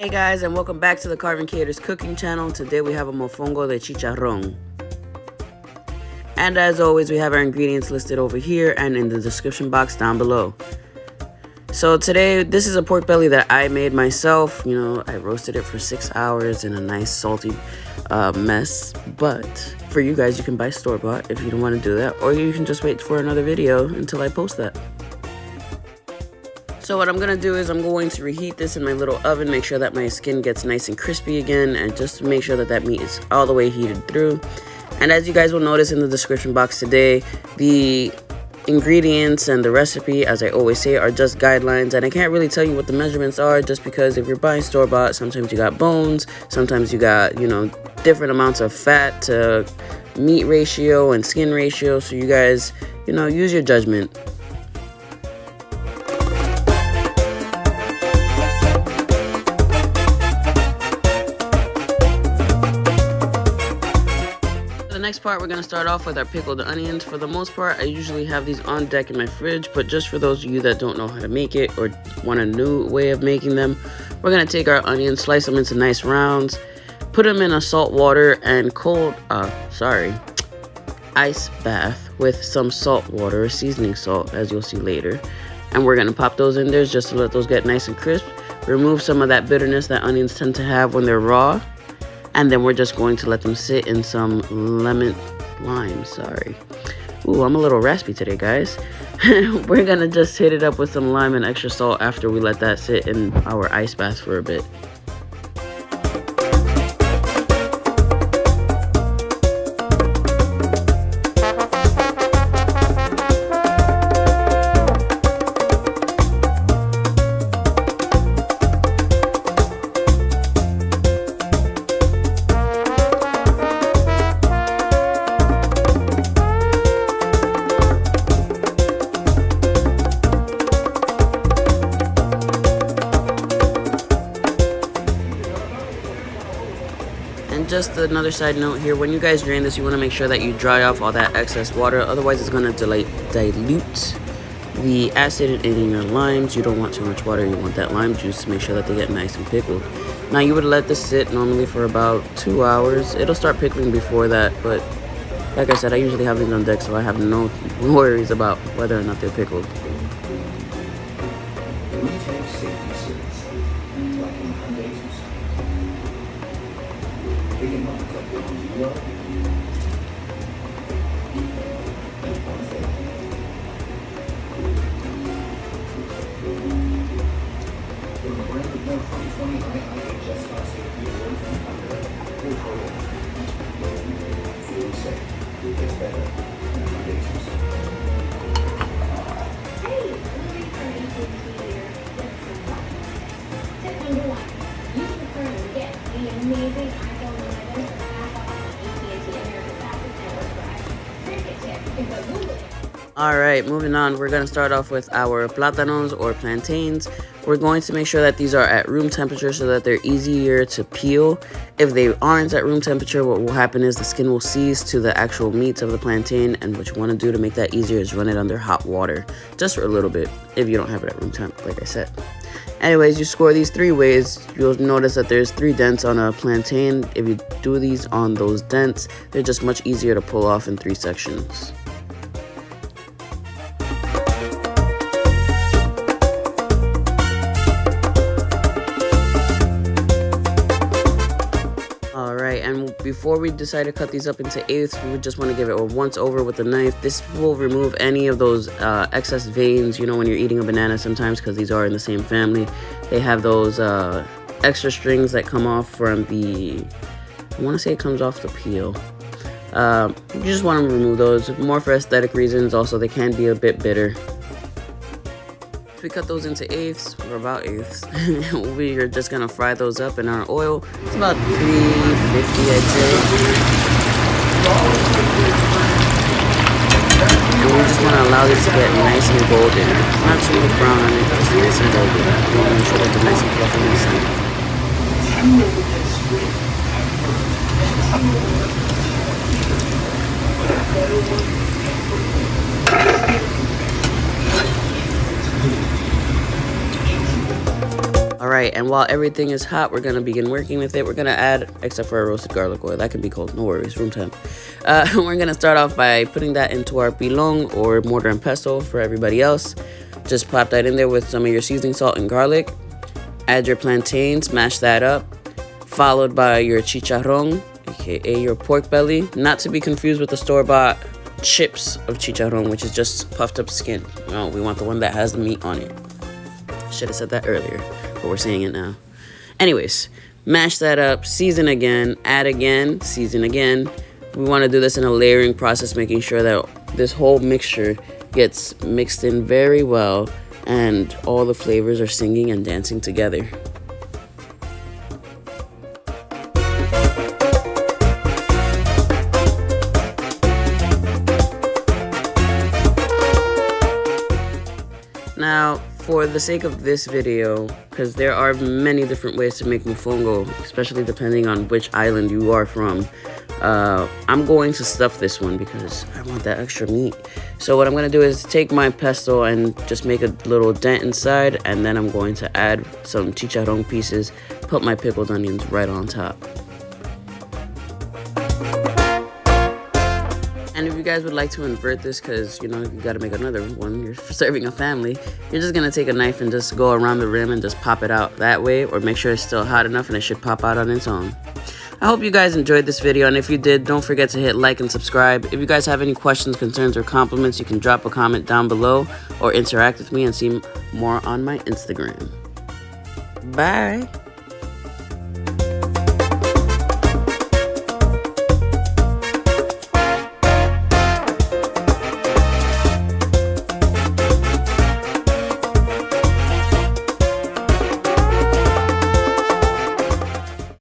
Hey guys, and welcome back to the Karvin Katers Cooking Channel. Today we have a Mofongo de Chicharron. And as always, we have our ingredients listed over here and in the description box down below. So today, this is a pork belly that I made myself. You know, I roasted it for 6 hours in a nice salty mess. But for you guys, you can buy store-bought if you don't want to do that. Or you can just wait for another video until I post that. So what I'm going to do is I'm going to reheat this in my little oven, make sure that my skin gets nice and crispy again, and just to make sure that that meat is all the way heated through. And as you guys will notice in the description box today, the ingredients and the recipe, as I always say, are just guidelines, and I can't really tell you what the measurements are just because if you're buying store-bought, sometimes you got bones, sometimes you got, you know, different amounts of fat to meat ratio and skin ratio, so you guys, you know, use your judgment. Next part, we're going to start off with our pickled onions. For the most part, I usually have these on deck in my fridge, but just for those of you that don't know how to make it or want a new way of making them, we're going to take our onions, slice them into nice rounds, put them in a salt water and ice bath with some salt water, seasoning salt, as you'll see later. And we're going to pop those in there just to let those get nice and crisp. Remove some of that bitterness that onions tend to have when they're raw. And then we're just going to let them sit in some lime. Ooh, I'm a little raspy today, guys. We're gonna just hit it up with some lime and extra salt after we let that sit in our ice bath for a bit. Just another side note here, when you guys drain this, you want to make sure that you dry off all that excess water, otherwise it's going to dilute the acid in your limes. You don't want too much water, you want that lime juice to make sure that they get nice and pickled. Now you would let this sit normally for about 2 hours. It'll start pickling before that, but like I said, I usually have these on deck, so I have no worries about whether or not they're pickled. Alright, moving on, we're going to start off with our Plantains or plantains. We're going to make sure that these are at room temperature so that they're easier to peel. If they aren't at room temperature, what will happen is the skin will seize to the actual meat of the plantain, and what you want to do to make that easier is run it under hot water, just for a little bit, if you don't have it at room temp, like I said. Anyways, you score these 3 ways. You'll notice that there's 3 dents on a plantain. If you do these on those dents, they're just much easier to pull off in 3 sections. And before we decide to cut these up into eighths, we would just want to give it a once over with a knife. This will remove any of those excess veins. You know, when you're eating a banana sometimes, because these are in the same family, they have those extra strings that come off from the, I want to say it comes off the peel. You just want to remove those, more for aesthetic reasons. Also, they can be a bit bitter. We cut those into eighths, or about eighths. We are just gonna fry those up in our oil. It's about 350, I'd say. And we just wanna allow this to get nice and golden. Not too much brown on it, just nice and golden. We wanna make sure that they're nice and fluffy inside. Alright, and while everything is hot, we're gonna begin working with it. We're gonna add, except for our roasted garlic oil, that can be cold, no worries, room temp. We're gonna start off by putting that into our pilon, or mortar and pestle for everybody else. Just pop that in there with some of your seasoning salt and garlic. Add your plantains, mash that up, followed by your chicharron, aka your pork belly, not to be confused with the store-bought chips of chicharron, which is just puffed up skin. No, we want the one that has the meat on it. Should have said that earlier, but we're saying it now. Anyways, mash that up, season again, add again, season again. We want to do this in a layering process, making sure that this whole mixture gets mixed in very well and all the flavors are singing and dancing together. Now, for the sake of this video, because there are many different ways to make mofongo, especially depending on which island you are from, I'm going to stuff this one because I want that extra meat. So what I'm going to do is take my pesto and just make a little dent inside, and then I'm going to add some chicharron pieces, put my pickled onions right on top. And if you guys would like to invert this, because, you know, you got to make another one, you're serving a family, you're just going to take a knife and just go around the rim and just pop it out that way, or make sure it's still hot enough and it should pop out on its own. I hope you guys enjoyed this video, and if you did, don't forget to hit like and subscribe. If you guys have any questions, concerns, or compliments, you can drop a comment down below or interact with me and see more on my Instagram. Bye!